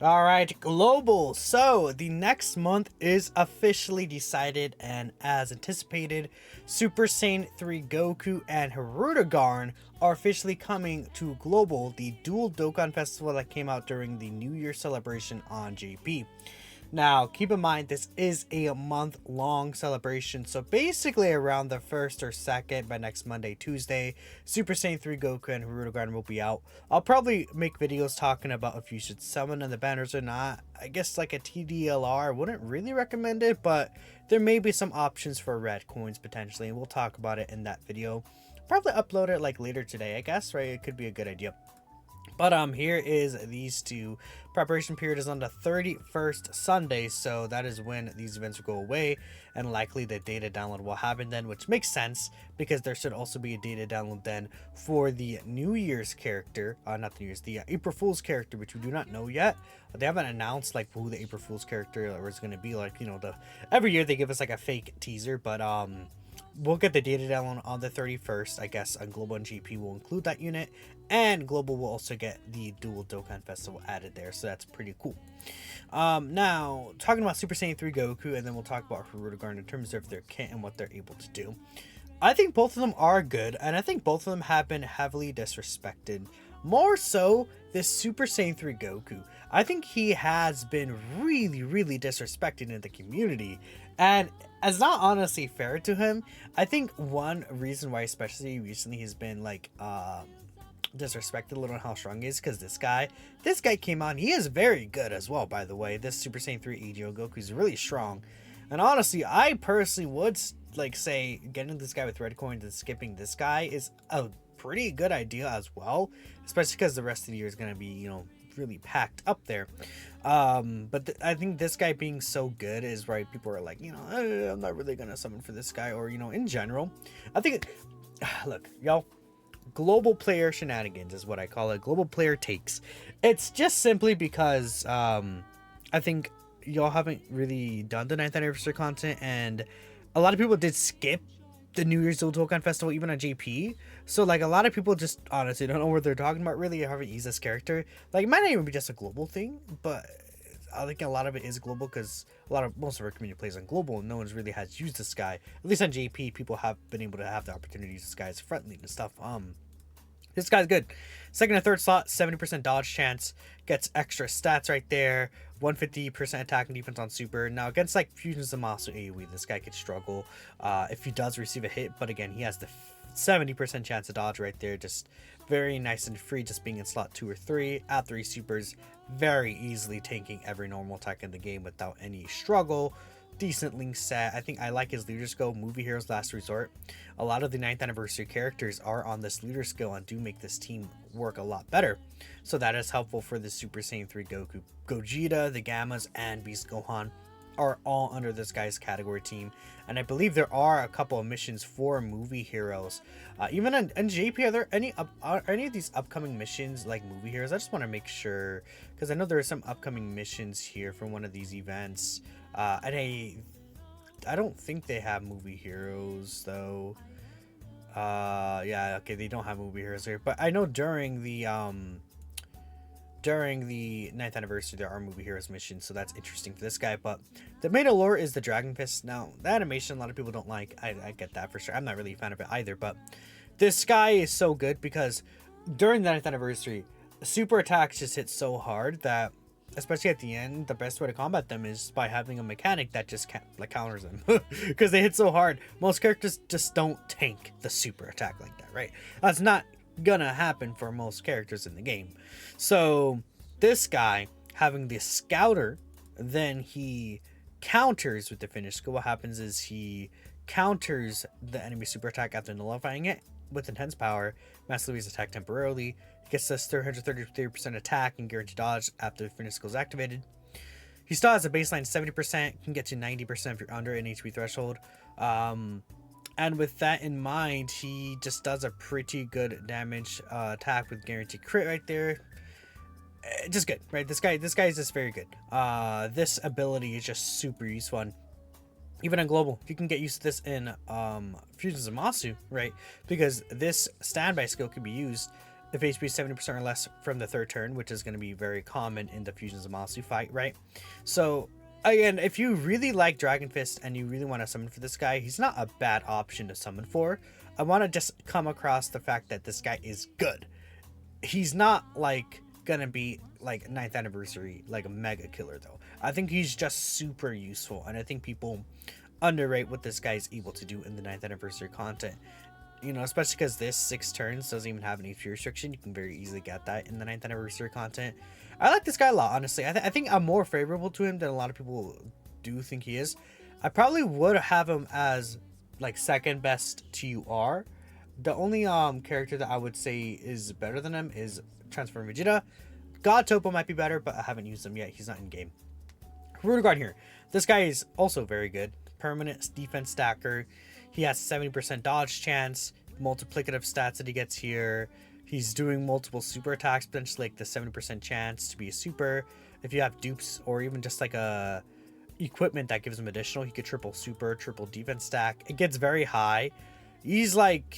All right, global. So the next month is officially decided, and as anticipated, Super Saiyan 3 Goku and Hirudegarn are officially coming to global, the dual Dokkan Festival that came out during the New Year celebration on JP. Now, keep in mind, this is a month-long celebration, so basically around the 1st or 2nd by next Monday, Tuesday, Super Saiyan 3 Goku and Hirudegarn will be out. I'll probably make videos talking about if you should summon in the banners or not. I guess like a TDLR, wouldn't really recommend it, but there may be some options for red coins potentially, and we'll talk about it in that video. Probably upload it like later today, I guess, right? It could be a good idea. But here is these two. Preparation period is on the 31st Sunday, so that is when these events will go away, and likely the data download will happen then, which makes sense because there should also be a data download then for the New Year's character, not the New Year's, the April Fool's character, which we do not know yet. They haven't announced like who the April Fool's character is going to be. Like, you know, every year they give us like a fake teaser, but we'll get the data download on the 31st. I guess on Global and GP will include that unit, and Global will also get the dual Dokkan Festival added there, so that's pretty cool. Now, talking about Super Saiyan 3 Goku, and then we'll talk about Hirudegarn in terms of their kit and what they're able to do. I think both of them are good, and I think both of them have been heavily disrespected. More so, this Super Saiyan 3 Goku. I think he has been really disrespected in the community, and it's not honestly fair to him. I think one reason why, especially recently, he's been like disrespected a little on how strong he is because this guy came on. He is very good as well, by the way. This Super Saiyan 3 AGO Goku is really strong, and honestly, I personally would like say getting this guy with red coins and skipping this guy is a pretty good idea as well, especially because the rest of the year is going to be, you know, really packed up there. But I think this guy being so good is why people are like, you know, I'm not really gonna summon for this guy, or, you know, in general. I think look, y'all, global player shenanigans is what I call it. Global player takes. It's just simply because I think y'all haven't really done the 9th anniversary content, and a lot of people did skip the New Year's Dual Dokkan Festival even on JP. So like a lot of people just honestly don't know what they're talking about really, or haven't used this character. Like it might not even be just a global thing, but I think a lot of it is global because most of our community plays on global, and no one's really has used this guy. At least on JP, people have been able to have the opportunity to use this guy as friendly and stuff. This guy's good. Second and third slot, 70% dodge chance. Gets extra stats right there. 150% attack and defense on super. Now, against like Fusion Zamasu AoE, this guy could struggle if he does receive a hit. But again, he has the 70% chance to dodge right there. Just very nice and free, just being in slot 2 or 3. At 3 supers, very easily tanking every normal attack in the game without any struggle. Decent link set. I think I like his leader skill, Movie Heroes Last Resort. A lot of the 9th anniversary characters are on this leader skill and do make this team work a lot better. So that is helpful for the Super Saiyan 3 Goku. Gogeta, the Gammas, and Beast Gohan are all under this guy's category team. And I believe there are a couple of missions for movie heroes. Even in JP, are there any of these upcoming missions like movie heroes? I just want to make sure, because I know there are some upcoming missions here from one of these events. And I don't think they have movie heroes though. Yeah, okay, they don't have movie heroes here, but I know during the 9th anniversary there are movie heroes missions, so that's interesting for this guy. But the main allure is the Dragon Fist. Now the animation a lot of people don't like. I get that for sure. I'm not really a fan of it either, but this guy is so good because during the 9th anniversary, super attacks just hit so hard that, especially at the end, the best way to combat them is by having a mechanic that just counters them because they hit so hard. Most characters just don't tank the super attack like that, right? That's not gonna happen for most characters in the game. So this guy having the scouter, then he counters with the finish skill. What happens is he counters the enemy super attack after nullifying it with intense power, massively his attack temporarily. He gets this 333% attack and guaranteed dodge after the finish skill is activated. He still has a baseline 70%, can get to 90% if you're under an HP threshold. And with that in mind, he just does a pretty good damage attack with guaranteed crit right there. Just good, right? This guy is just very good. This ability is just super useful. Even on global, you can get used to this in Fusion Zamasu, right? Because this standby skill can be used if HP 70% or less from the third turn, which is going to be very common in the Fusions of Zamasu fight, right? So again, if you really like Dragon Fist and you really want to summon for this guy, he's not a bad option to summon for. I want to just come across the fact that this guy is good. He's not like gonna be like 9th anniversary, like a mega killer though. I think he's just super useful, and I think people underrate what this guy is able to do in the 9th anniversary content. You know, especially because this 6 turns doesn't even have an HP restriction. You can very easily get that in the 9th anniversary content. I like this guy a lot, honestly. I think I'm more favorable to him than a lot of people do think he is. I probably would have him as like second best TUR. The only character that I would say is better than him is Transform Vegeta. God Topo might be better, but I haven't used him yet. He's not in game. Hirudegarn here. This guy is also very good. Permanent defense stacker. He has 70% dodge chance, multiplicative stats that he gets here. He's doing multiple super attacks, potentially like the 70% chance to be a super. If you have dupes or even just like a equipment that gives him additional, he could triple super, triple defense stack. It gets very high. He's like,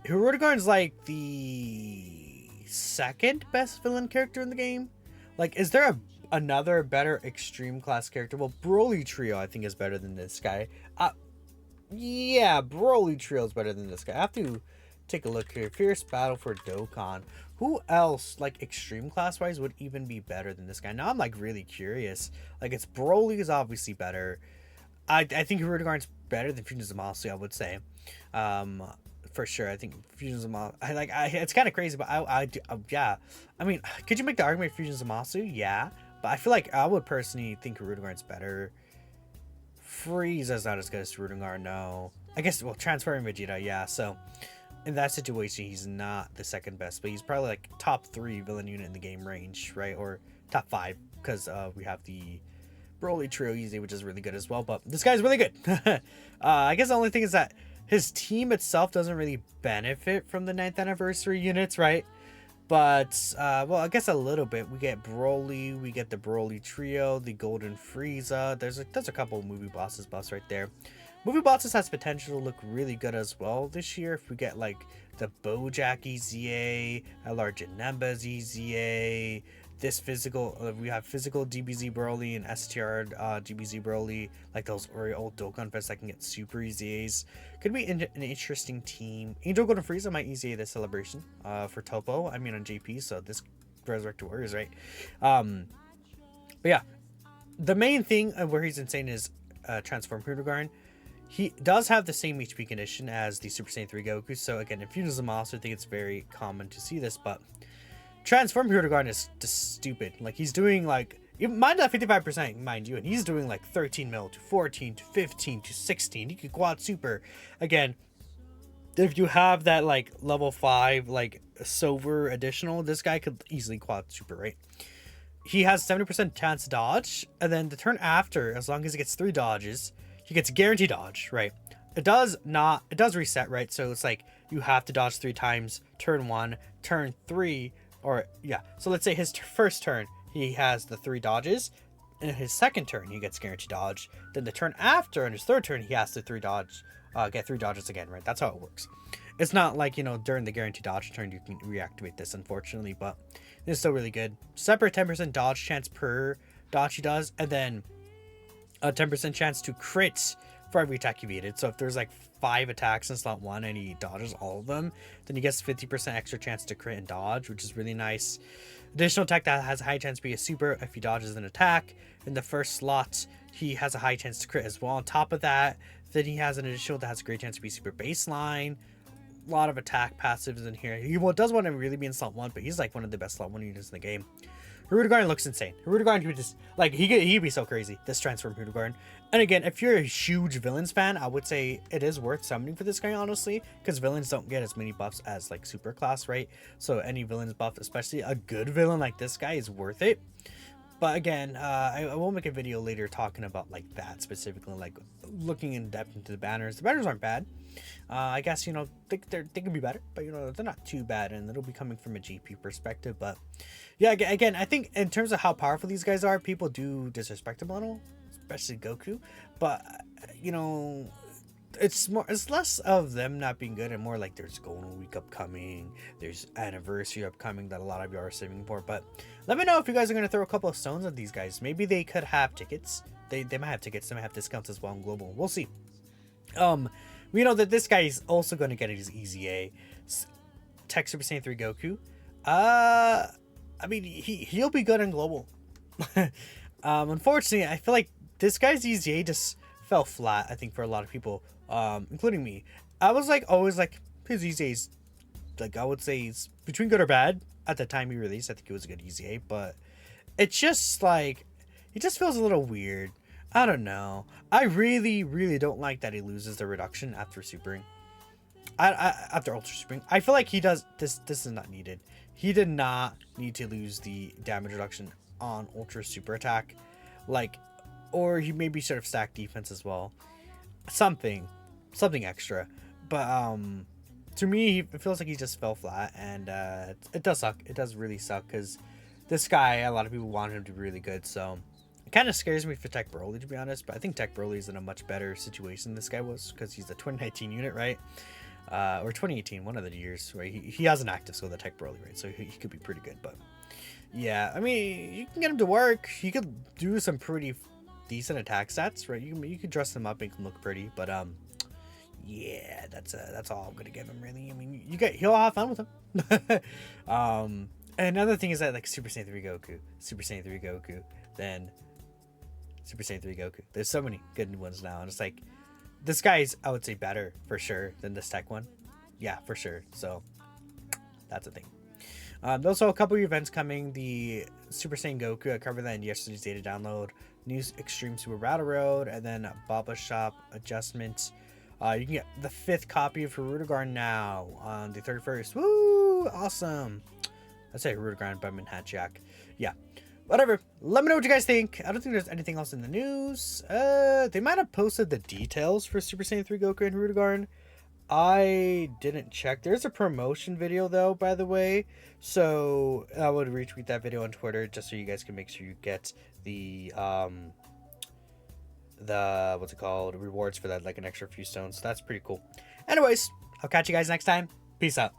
Hirudegarn's like the second best villain character in the game. Like, is there another better extreme class character? Well, Broly Trio I think is better than this guy. Yeah, Broly Trio is better than this guy. I have to take a look here. Fierce Battle for Dokkan. Who else, like extreme class wise, would even be better than this guy? Now I'm like really curious. Like, it's Broly is obviously better. I think Hirudegarn's better than Fusions of Zamasu, I would say. For sure. I think Fusions of Zamasu. It's kind of crazy, but yeah. I mean, could you make the argument for Fusions of Zamasu? Yeah, but I feel like I would personally think Hirudegarn's better. Frieza's not as good as Hirudegarn, no. I guess, well, transferring Vegeta, yeah. So in that situation, he's not the second best, but he's probably like top 3 villain unit in the game range, right? Or top 5, because we have the Broly Trio easy, which is really good as well. But this guy's really good. I guess the only thing is that his team itself doesn't really benefit from the 9th anniversary units, right? But, well, I guess a little bit. We get Broly, we get the Broly Trio, the Golden Frieza. There's a couple movie bosses buffs right there. Movie bosses has potential to look really good as well this year. If we get, like, the Bojack EZA, LR Janemba's EZA, this physical, we have physical DBZ Broly and STR DBZ Broly, like those old Dokkan Fest that can get super EZAs. Could be an interesting team. Angel Golden Frieza might EZA this celebration for Topo. I mean, on JP, so this Resurrected Warriors, right? But yeah, the main thing where he's insane is Transform Hirudegarn. He does have the same HP condition as the Super Saiyan 3 Goku. So again, if Fusions of Zamasu, I think it's very common to see this, but Transform Hirudegarn is just stupid. Like, he's doing like, mind that 55%, mind you, and he's doing like 13 mil to 14 to 15 to 16. He could quad super. Again, if you have that like level 5 like silver additional, this guy could easily quad super, right? He has 70% chance to dodge, and then the turn after, as long as he gets 3 dodges, he gets guaranteed dodge, right? It does reset, right? So it's like you have to dodge 3 times, turn 1, turn 3, or yeah. So let's say his first turn, he has the 3 dodges. In his second turn, he gets guaranteed dodge. Then the turn after, in his third turn, he has to get 3 dodges again, right? That's how it works. It's not like, you know, during the guaranteed dodge turn, you can reactivate this, unfortunately, but it's still really good. Separate 10% dodge chance per dodge he does, and then a 10% chance to crit for every attack evaded. So if there's like 5 attacks in slot 1 and he dodges all of them, then he gets 50% extra chance to crit and dodge, which is really nice. Additional attack that has a high chance to be a super if he dodges an attack. In the first slot, he has a high chance to crit as well. On top of that, then he has an additional that has a great chance to be super baseline. A lot of attack passives in here. He does want to really be in slot 1, but he's like one of the best slot 1 units in the game. Hirudegarn looks insane. Hirudegarn, he would just, like, he'd be so crazy, this Transform Hirudegarn. And again, if you're a huge villains fan, I would say it is worth summoning for this guy, honestly, because villains don't get as many buffs as, like, super class, right? So any villains buff, especially a good villain like this guy, is worth it. But again, I will make a video later talking about, like, that specifically, like, looking in depth into the banners. The banners aren't bad. I guess, you know, they could be better, but, you know, they're not too bad, and it'll be coming from a GP perspective. But yeah, again, I think in terms of how powerful these guys are, people do disrespect them a little, especially Goku. But, you know, it's less of them not being good and more like there's Golden Week upcoming, there's anniversary upcoming that a lot of you are saving for. But let me know if you guys are gonna throw a couple of stones at these guys. Maybe they could have tickets. They might have tickets. They might have discounts as well in global. We'll see. We know that this guy is also going to get his easy A. Tech Super Saiyan 3 Goku. I mean, he'll be good in global. Unfortunately, I feel like this guy's easy A just fell flat, I think, for a lot of people, including me. I was like, always like, his easy A's, like, I would say he's between good or bad. At the time he released, I think it was a good easy A, but it's just like, he just feels a little weird. I don't know. I really, really don't like that he loses the reduction after supering. After ultra supering, I feel like he does this. This is not needed. He did not need to lose the damage reduction on ultra super attack, like, or he maybe should have stacked defense as well. Something extra. But to me, it feels like he just fell flat, and it does suck. It does really suck because this guy, a lot of people want him to be really good. So it kind of scares me for Tech Broly, to be honest, but I think Tech Broly is in a much better situation than this guy was because he's a 2019 unit, right? Or 2018, one of the years, right? He has an active skill, the Tech Broly, right? So he could be pretty good, but yeah, I mean, you can get him to work. He could do some pretty decent attack stats, right? You could dress him up, make him look pretty, but yeah, that's all I'm gonna give him, really. I mean, he'll have fun with him. Another thing is that, like, Super Saiyan 3 Goku, then Super Saiyan 3 Goku. There's so many good ones now, and it's like, this guy's, I would say, better for sure than this Tech one. Yeah, for sure. So that's a thing. There's also a couple of events coming. The Super Saiyan Goku, I covered that in yesterday's data download. New Extreme Super Battle Road, and then Baba Shop adjustment. You can get the 5th copy of Hirudegarn now on the 31st. Woo! Awesome. I say Hirudegarn, but I'm in Hatchak. Yeah. Whatever. Let me know what you guys think. I don't think there's anything else in the news. They might have posted the details for Super Saiyan 3 Goku and Hirudegarn. I didn't check. There's a promotion video, though, by the way. So I would retweet that video on Twitter just so you guys can make sure you get the what's it called, rewards for that, like an extra few stones. That's pretty cool. Anyways, I'll catch you guys next time. Peace out.